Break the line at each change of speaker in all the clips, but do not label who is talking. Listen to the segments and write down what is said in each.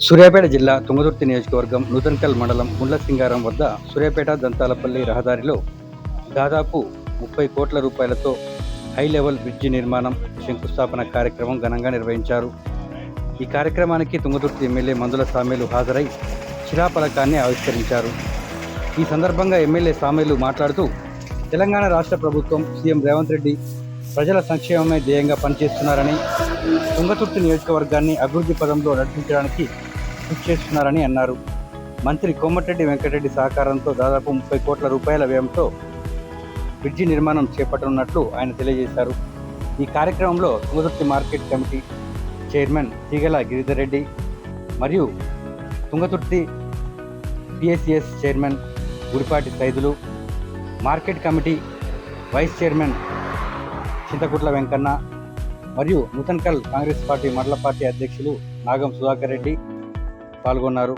సూర్యాపేట జిల్లా తుంగతుర్తి నియోజకవర్గం నూతన్కల్ మండలం గుండ్లసింగారం వద్ద సూర్యాపేట దంతాలపల్లి రహదారిలో దాదాపు 30 కోట్ల రూపాయలతో హై లెవెల్ బ్రిడ్జి నిర్మాణం శంకుస్థాపన కార్యక్రమం ఘనంగా నిర్వహించారు. ఈ కార్యక్రమానికి తుంగతుర్తి ఎమ్మెల్యే మందుల సామేలు హాజరై శిలాఫలకాన్ని ఆవిష్కరించారు. ఈ సందర్భంగా ఎమ్మెల్యే సామేలు మాట్లాడుతూ తెలంగాణ రాష్ట్ర ప్రభుత్వం సీఎం రేవంత్ రెడ్డి ప్రజల సంక్షేమమే ధ్యేయంగా పనిచేస్తున్నారని, తుంగతుర్తి నియోజకవర్గాన్ని అభివృద్ధి పదంలో నడిపించడానికి కృషి చేస్తున్నారని అన్నారు. మంత్రి కోమటిరెడ్డి వెంకటరెడ్డి సహకారంతో దాదాపు 30 కోట్ల రూపాయల వ్యయంతో బ్రిడ్జి నిర్మాణం చేపట్టనున్నట్లు ఆయన తెలియజేశారు. ఈ కార్యక్రమంలో తుంగతుర్తి మార్కెట్ కమిటీ చైర్మన్ తీగల గిరిధర్ రెడ్డి మరియు Thungathurthi PSCS chairman Gudipati Saidulu, market committee vice chairman Chinthakuntla Venkanna మరియు నూతన్కల్ కాంగ్రెస్ పార్టీ మండల పార్టీ అధ్యక్షులు నాగం సుధాకర్ రెడ్డి పాల్గొన్నారు.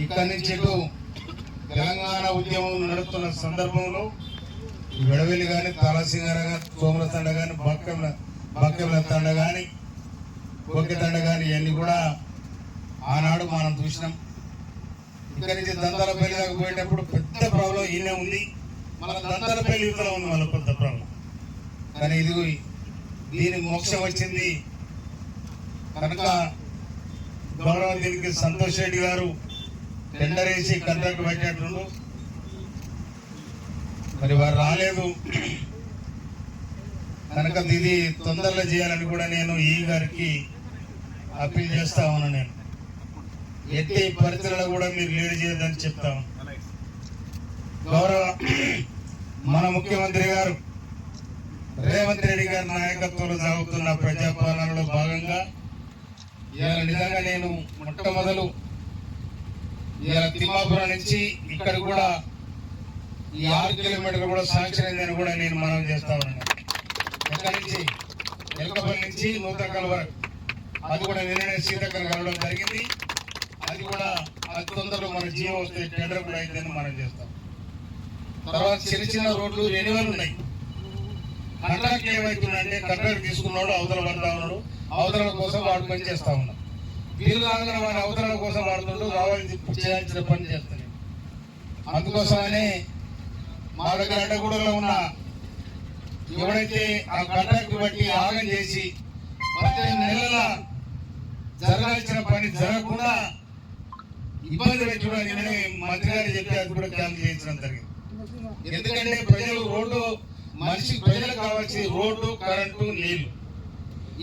ఇక్కడి నుంచి తెలంగాణ ఉద్యమం నడుపుతున్న సందర్భంలో విడవెల్లి కానీ, తాళసింగార కానీ, సోమల తండ కానీ, బక్కెల తండ కానీ, కోకె తండ కానీ ఇవన్నీ కూడా ఆనాడు మనం చూసినాం. ఇక్కడి నుంచి దంతాలపల్లి దాకా పోయేటప్పుడు పెద్ద ప్రాబ్లం ఈయనే ఉంది. మన దంతాలపల్లి యువతలో ఉంది మన పెద్ద ప్రాబ్లం. కానీ ఇది దీనికి మోక్షం వచ్చింది కనుక గౌరవ దీనికి సంతోష్ రెడ్డి గారు టెండర్ వేసి కాంట్రాక్ట్ పెట్టినట్టు, మరి వారు రాలేదు కనుక ఇది తొందరలో చేయాలని కూడా నేను ఈ గారికి అప్పీల్ చేస్తా ఉన్నాను. నేను ఎట్టి పరిస్థితుల్లో కూడా మీరు లీడ్ చేయదని చెప్తాను. గౌరవ మన ముఖ్యమంత్రి గారు రేవంత్ రెడ్డి గారి నాయకత్వంలో సాగుతున్న ప్రజాపాలనలో భాగంగా ఇవాళ నిజంగా నేను మొట్టమొదలు ఇవాళ తిమ్మాపురం నుంచి ఇక్కడ కూడా ఈ 6 కిలోమీటర్లు కూడా శాంక్షన్ అయిందని కూడా నేను మనం చేస్తా ఉన్నాను. ఎక్కడి నుంచి ఎలకపల్లి నుంచి నూతన్కల్ వరకు అది కూడా నిన్ననే సీతక్కర్ కలవడం జరిగింది. అది కూడా అతి తొందరలో మన జీవో వస్తే టెండర్ కూడా అయిందని మనం చేస్తాం. తర్వాత చిన్న చిన్న రోడ్లు రెన్యువల్ ఉన్నాయి. కాంట్రాక్ట్ ఏమవుతుందంటే కాంట్రాక్ట్ తీసుకున్నాడు అవతల పడతా ఉన్నాడు, అవతల కోసం వాడు పని చేస్తా ఉన్నాడు. వీళ్ళు కాగానే వాడి అవతల కోసం వాడుతుంటూ రావాల్సి చేయాల్సిన పని చేస్తాను. అందుకోసమనే మా దగ్గర అడ్డగూడలో ఉన్న ఎవరైతే ఆ కాంట్రాక్ట్ బట్టి ఆగం చేసి 15 నెలల జరగాల్సిన పని జరగకుండా ఇబ్బంది పెట్టడం మంత్రి గారు చెప్పి అది కూడా క్యాన్సిల్ చేయించడం జరిగింది. ఎందుకంటే ప్రజలు రోడ్డు ప్రజలకు కావాల్సి రోడ్డు, కరెంటు, నీళ్లు.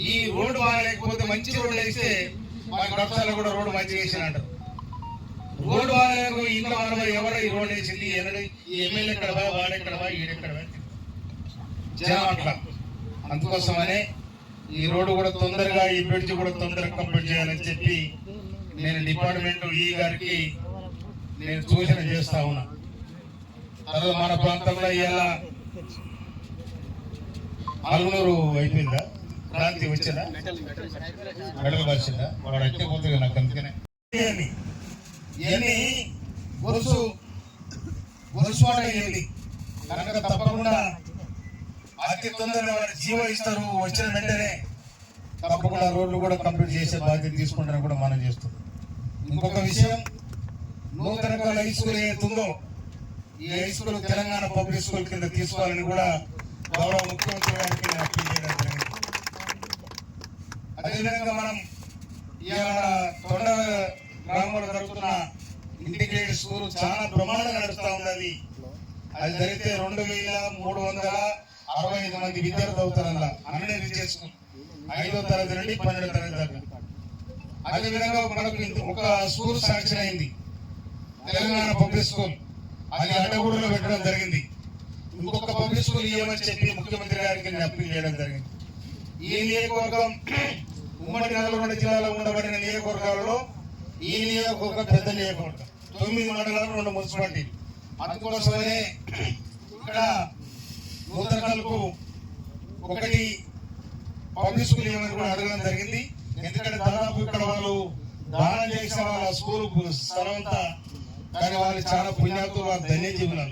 ఈ రోడ్డు బాగాలేకపోతే మంచి రోడ్డు వేస్తే మా కబ్సాలో కూడా రోడ్డు మంచిగా వేసిన అంటారు. రోడ్డు బాగాలేకు ఇంట్లో వాళ్ళ ఎవరో ఈ రోడ్డు వేసింది, ఈ ఎమ్మెల్యే ఎక్కడవా, వాడెక్కడవా, ఈడెక్కడవా జనం అట్లా. అందుకోసమనే ఈ రోడ్డు కూడా తొందరగా, ఈ బ్రిడ్జ్ కూడా తొందరగా కంప్లీట్ చేయాలని చెప్పి నేను డిపార్ట్మెంట్ ఈ గారికి నేను సూచన చేస్తా ఉన్నా. తర్వాత మన ప్రాంతంలో ఇలా ఆలుగునూరు అయిపోయిందా, క్రాంతి వచ్చిందా, మెడలు వచ్చిందా, వాడు అయితే పోతుంది నాకు. అందుకనే ఇవన్నీ గొలుసువాడ అయ్యింది కనుక తప్పకుండా అతి తొందరగా వాడు జీవో ఇస్తారు. వచ్చిన వెంటనే తప్పకుండా రోడ్లు కూడా కంప్లీట్ చేసే బాధ్యత తీసుకుంటారని కూడా మనం చేస్తున్నాం. ఇంకొక విషయం, నూతన్కల్ హై స్కూల్ ఏతుందో ఈ high school Telangana public school కింద తీసుకోవాలని కూడా గౌరవ ముఖ్యమంత్రి గారికి అప్పీల్ చేయడం జరిగింది. అదేవిధంగా మనం ఇవాళ తొండ గ్రామంలో జరుగుతున్న ఇంటిగ్రేటెడ్ స్కూల్ చాలా ప్రమాదంగా నడుస్తూ ఉన్నది. అది జరిగితే 2365 మంది విద్యార్థులు అవుతారల్లా. అన్నీ చేసుకుని 5వ తరగతి నుండి 12వ తరగతి దాకా. అదేవిధంగా మనకు ఒక స్కూల్ శాంక్షన్ అయింది, తెలంగాణ పబ్లిక్ స్కూల్. అది అడ్డగూడలో పెట్టడం జరిగింది. ఇంకొక పబ్లిక్ స్కూల్ ఇవ్వమని చెప్పి ముఖ్యమంత్రి గారికి అప్పీల్ చేయడం జరిగింది. ఈ నియోజకవర్గం ఉమ్మడి నల్గొండ జిల్లాలో ఉండబడిన నియోజకవర్గాలలో ఈ నియోజకవర్గం పెద్ద నియోజకవర్గం, 9 మండలాలు, 2 మున్సిపాలిటీలు. అందుకోసమనే ఇక్కడ నూతన్కల్కు ఒకటి పబ్లిక్ స్కూల్ ఇవ్వమని కూడా అడగడం జరిగింది. ఎందుకంటే దాదాపు ఇక్కడ వాళ్ళు దానం చేసిన వాళ్ళ స్కూల్ స్థలం అంతా కానీ వాళ్ళు చాలా పుణ్యాతులు, వాళ్ళు ధన్యజీవులు.